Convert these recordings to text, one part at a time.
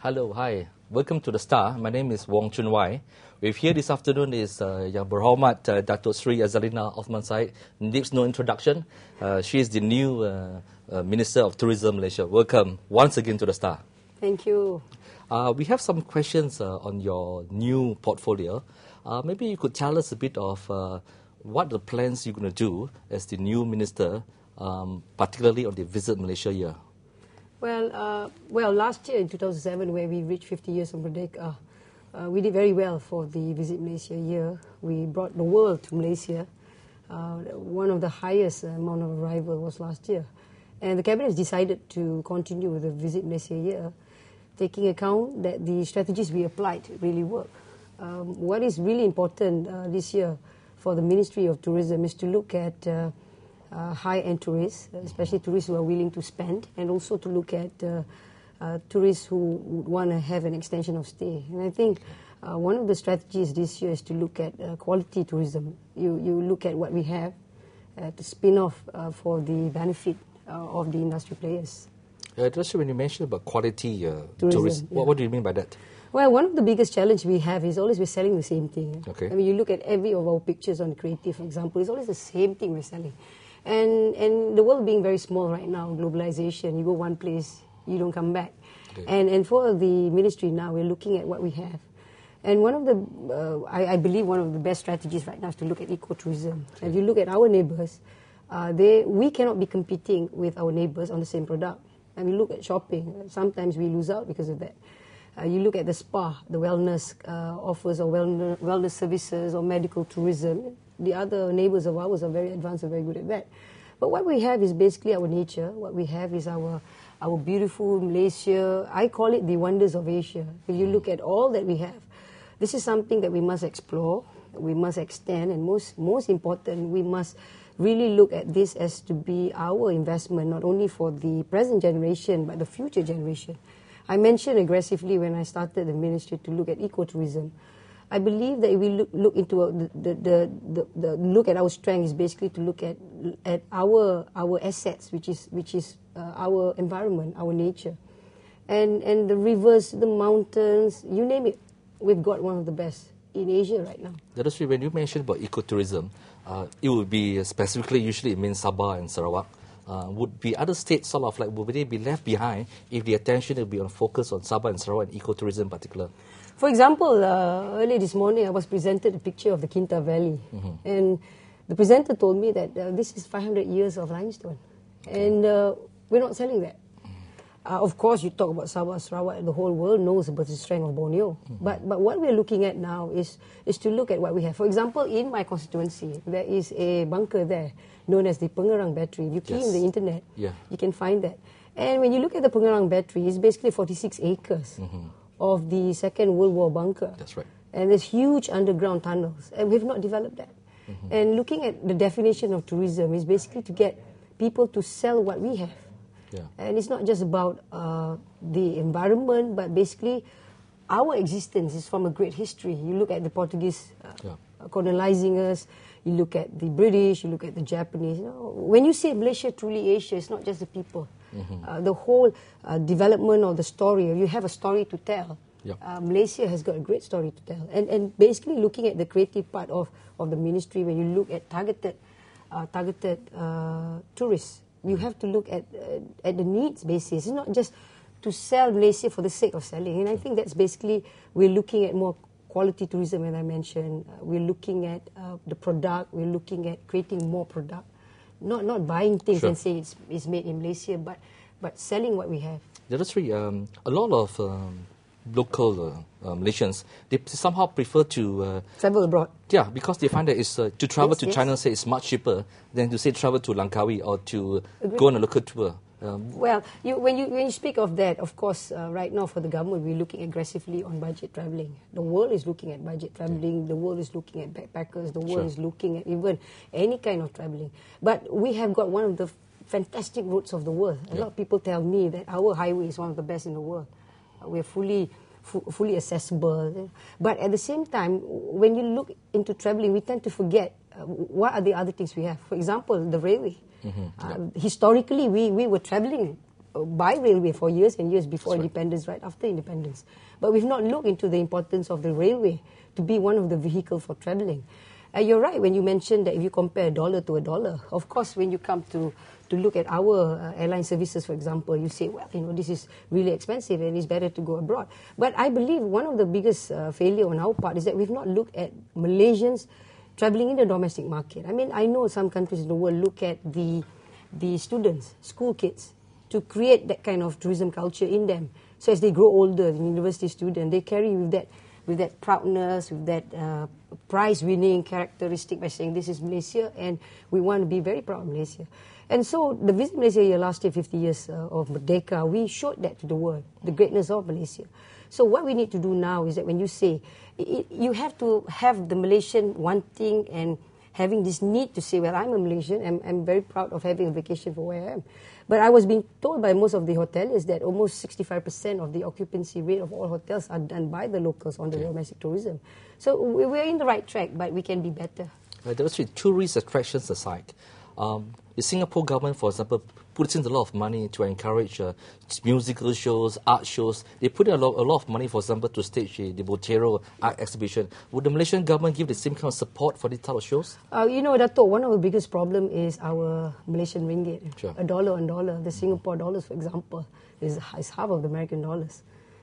Hello, hi. Welcome to The Star. My name is Wong Chun. With here this afternoon is Yang Berhormat Datuk Azalina Othman. Needs no introduction. She is the new Minister of Tourism Malaysia. Welcome once again to The Star. Thank you. We have some questions on your new portfolio. Maybe you could tell us a bit of what the plans you're going to do as the new minister, particularly on the Visit Malaysia year. Well, last year in 2007, where we reached 50 years of Merdeka, we did very well for the Visit Malaysia year. We brought the world to Malaysia. One of the highest amount of arrival was last year. And the Cabinet has decided to continue with the Visit Malaysia year, taking account that the strategies we applied really work. What is really important this year for the Ministry of Tourism is to look at high-end tourists, especially tourists who are willing to spend, and also to look at tourists who would want to have an extension of stay. And I think one of the strategies this year is to look at quality tourism. You look at what we have to spin off for the benefit of the industry players. Just when you mentioned about quality tourism, what do you mean by that? Well, one of the biggest challenges we have is always we're selling the same thing. Okay. I mean, you look at every of our pictures on Creative, for example, it's always the same thing we're selling. And the world being very small right now, globalization, you go one place, you don't come back. Okay. And for the ministry now, we're looking at what we have. And one of the, I believe one of the best strategies right now is to look at ecotourism. Okay. If you look at our neighbors, we cannot be competing with our neighbors on the same product. And we look at shopping, sometimes we lose out because of that. You look at the spa, the wellness offers or wellness services or medical tourism. The other neighbors of ours are very advanced and very good at that. But what we have is basically our nature. What we have is our beautiful Malaysia. I call it the wonders of Asia. If you look at all that we have, this is something that we must explore, we must extend, and most important, we must really look at this as to be our investment, not only for the present generation, but the future generation. I mentioned aggressively when I started the ministry to look at ecotourism. I believe that if we look into the look at our strength is basically to look at our assets, which is our environment, our nature, and the rivers, the mountains, you name it, we've got one of the best in Asia right now. That's when you mentioned about ecotourism, it would be specifically, usually it means Sabah and Sarawak. Would be other states sort of like, would they be left behind if the attention would be on focus on Sabah and Sarawak and ecotourism in particular? For example, early this morning I was presented a picture of the Kinta Valley, and the presenter told me that this is 500 years of limestone, and we're not selling that. Of course, you talk about Sabah, Sarawak, the whole world knows about the strength of Borneo. But what we're looking at now is to look at what we have. For example, in my constituency, there is a bunker there known as the Pengerang Battery. If you key in the internet, you can find that. And when you look at the Pengerang Battery, it's basically 46 acres of the Second World War bunker. That's right. And there's huge underground tunnels, and we've not developed that. And looking at the definition of tourism is basically to get people to sell what we have. And it's not just about the environment, but basically our existence is from a great history. You look at the Portuguese colonizing us, you look at the British, you look at the Japanese. You know, when you say Malaysia, truly Asia, it's not just the people. The whole development of the story, you have a story to tell. Malaysia has got a great story to tell. And basically looking at the creative part of the ministry, when you look at targeted tourists, you have to look at the needs basis. It's not just to sell Malaysia for the sake of selling. And I think that's basically, we're looking at more quality tourism, as I mentioned. We're looking at the product. We're looking at creating more product. Not buying things and saying it's made in Malaysia, but selling what we have. That's right. A lot of local Malaysians, they somehow prefer to travel abroad. Yeah, because they find that it's to travel to China, say, it's much cheaper than to say travel to Langkawi or to go on a local tour. Well, when you speak of that, of course, right now for the government, we're looking aggressively on budget travelling. The world is looking at budget travelling. The world is looking at backpackers. The world is looking at even any kind of travelling. But we have got one of the fantastic routes of the world. A lot of people tell me that our highway is one of the best in the world. We're fully accessible. But at the same time, when you look into travelling, we tend to forget what are the other things we have. For example, the railway. Historically, we were travelling by railway for years and years before That's right. independence, right after independence. But we've not looked into the importance of the railway to be one of the vehicles for travelling. You're right when you mentioned that if you compare a dollar to a dollar, of course when you come to look at our airline services, for example, you say, well, this is really expensive and it's better to go abroad. But I believe one of the biggest failure on our part is that we've not looked at Malaysians travelling in the domestic market. I mean, I know some countries in the world look at the students, school kids, to create that kind of tourism culture in them. So as they grow older, the university student, they carry with that proudness, with that prize-winning characteristic by saying this is Malaysia and we want to be very proud of Malaysia. And so the Visit Malaysia year last year, 50 years of Merdeka, we showed that to the world, the greatness of Malaysia. So what we need to do now is that when you say, you have to have the Malaysian wanting and having this need to say, well, I'm a Malaysian, I'm very proud of having a vacation for where I am. But I was being told by most of the hoteliers that almost 65% of the occupancy rate of all hotels are done by the locals on the domestic tourism. So we're in the right track, but we can be better. There was tourist attractions aside. The Singapore government, for example, puts in a lot of money to encourage musical shows, art shows. They put in a lot of money, for example, to stage the Botero art exhibition. Would the Malaysian government give the same kind of support for these type of shows? Datuk, one of the biggest problems is our Malaysian ringgit. Sure. A dollar on dollar. The Singapore dollars, for example, is half of the American dollars.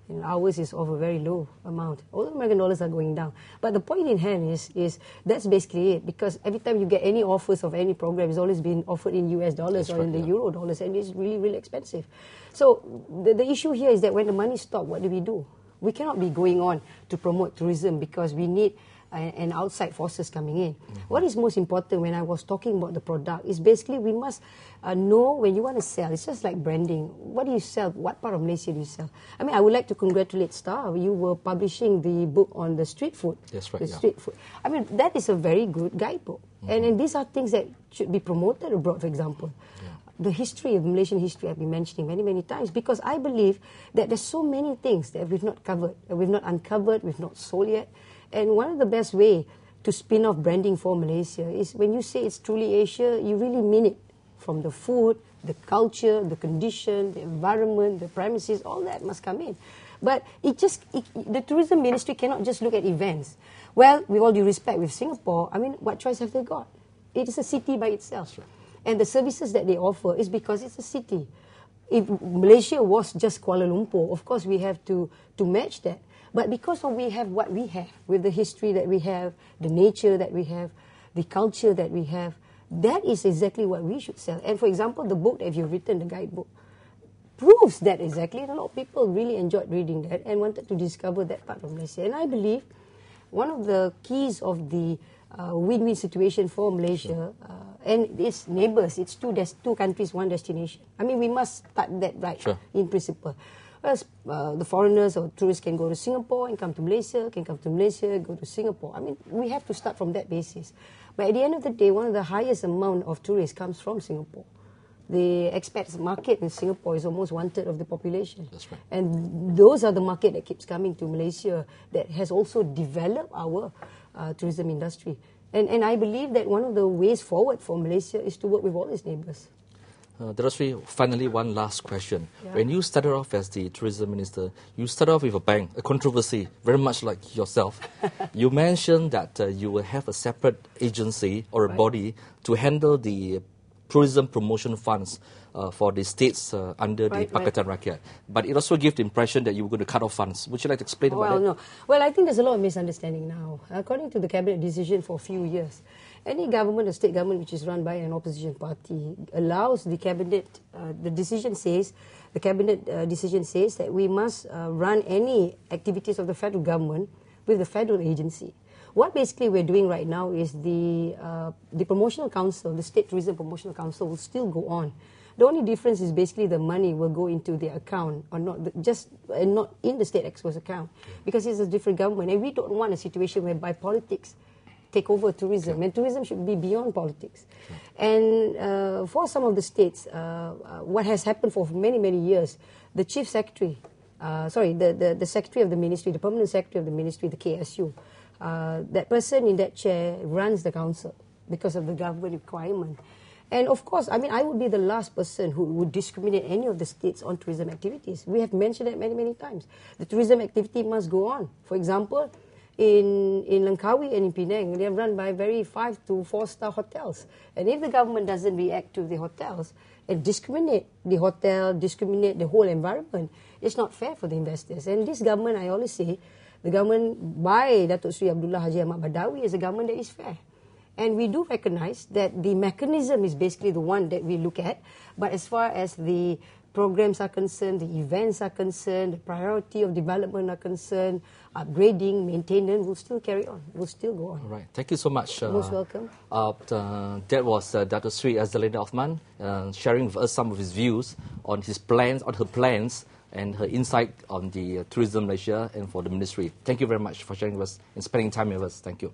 And ours is of a very low amount. All the American dollars are going down. But the point in hand is that's basically it. Because every time you get any offers of any program, it's always been offered in US dollars That's or in the euro dollars, and it's really, really expensive. So the issue here is that when the money stops, what do? We cannot be going on to promote tourism because we need and outside forces coming in. Mm-hmm. What is most important when I was talking about the product is basically we must know when you want to sell. It's just like branding. What do you sell? What part of Malaysia do you sell? I mean, I would like to congratulate Star. You were publishing the book on the street food. That's right. The street food. I mean, that is a very good guidebook. Mm-hmm. And these are things that should be promoted abroad, for example. Yeah. The history of Malaysian history I've been mentioning many, many times because I believe that there's so many things that we've not covered, that we've not uncovered, we've not sold yet. And one of the best way to spin off branding for Malaysia is when you say it's truly Asia, you really mean it. From the food, the culture, the condition, the environment, the premises, all that must come in. But the tourism ministry cannot just look at events. Well, with all due respect, with Singapore, I mean, what choice have they got? It is a city by itself. Sure. And the services that they offer is because it's a city. If Malaysia was just Kuala Lumpur, of course we have to match that. But because we have what we have, with the history that we have, the nature that we have, the culture that we have, that is exactly what we should sell. And for example, the book that you've written, the guidebook, proves that exactly. And a lot of people really enjoyed reading that and wanted to discover that part of Malaysia. And I believe one of the keys of the win-win situation for Malaysia and its neighbours, it's two countries, one destination. I mean, we must start that right in principle. Whereas the foreigners or tourists can go to Singapore and come to Malaysia, go to Singapore. I mean, we have to start from that basis. But at the end of the day, one of the highest amount of tourists comes from Singapore. The expats market in Singapore is almost 1/3 of the population. That's right. And those are the market that keeps coming to Malaysia that has also developed our tourism industry. And I believe that one of the ways forward for Malaysia is to work with all its neighbours. Darasri, finally, one last question. Yeah. When you started off as the tourism minister, you started off with a bang, a controversy, very much like yourself. You mentioned that you will have a separate agency or a body to handle the tourism promotion funds for the states under the Pakatan Rakyat. But it also gave the impression that you were going to cut off funds. Would you like to explain about that? No. Well, I think there's a lot of misunderstanding now. According to the cabinet decision for a few years, any government or state government which is run by an opposition party allows the cabinet, the cabinet decision says that we must run any activities of the federal government with the federal agency. What basically we're doing right now is the promotional council, the State Tourism Promotional Council will still go on. The only difference is basically the money will go into their account or not not in the State Expo's account because it's a different government and we don't want a situation whereby politics take over tourism and tourism should be beyond politics. And for some of the states, what has happened for many, many years, the chief secretary, the secretary of the ministry, the permanent secretary of the ministry, the KSU, that person in that chair runs the council because of the government requirement. And of course, I mean, I would be the last person who would discriminate any of the states on tourism activities. We have mentioned it many, many times. The tourism activity must go on. For example, in Langkawi and in Penang, they are run by very 5 to 4-star hotels. And if the government doesn't react to the hotels and discriminate the hotel, discriminate the whole environment, it's not fair for the investors. And this government, I always say, the government by Datuk Sri Abdullah Haji Ahmad Badawi is a government that is fair. And we do recognize that the mechanism is basically the one that we look at. But as far as the programs are concerned, the events are concerned, the priority of development are concerned, upgrading, maintenance will still carry on, will still go on. All right. Thank you so much. Most welcome. That was Datuk Sri Azalina Othman sharing with us some of his views on his plans, on her plans, and her insight on the tourism Malaysia and for the ministry. Thank you very much for sharing with us and spending time with us. Thank you.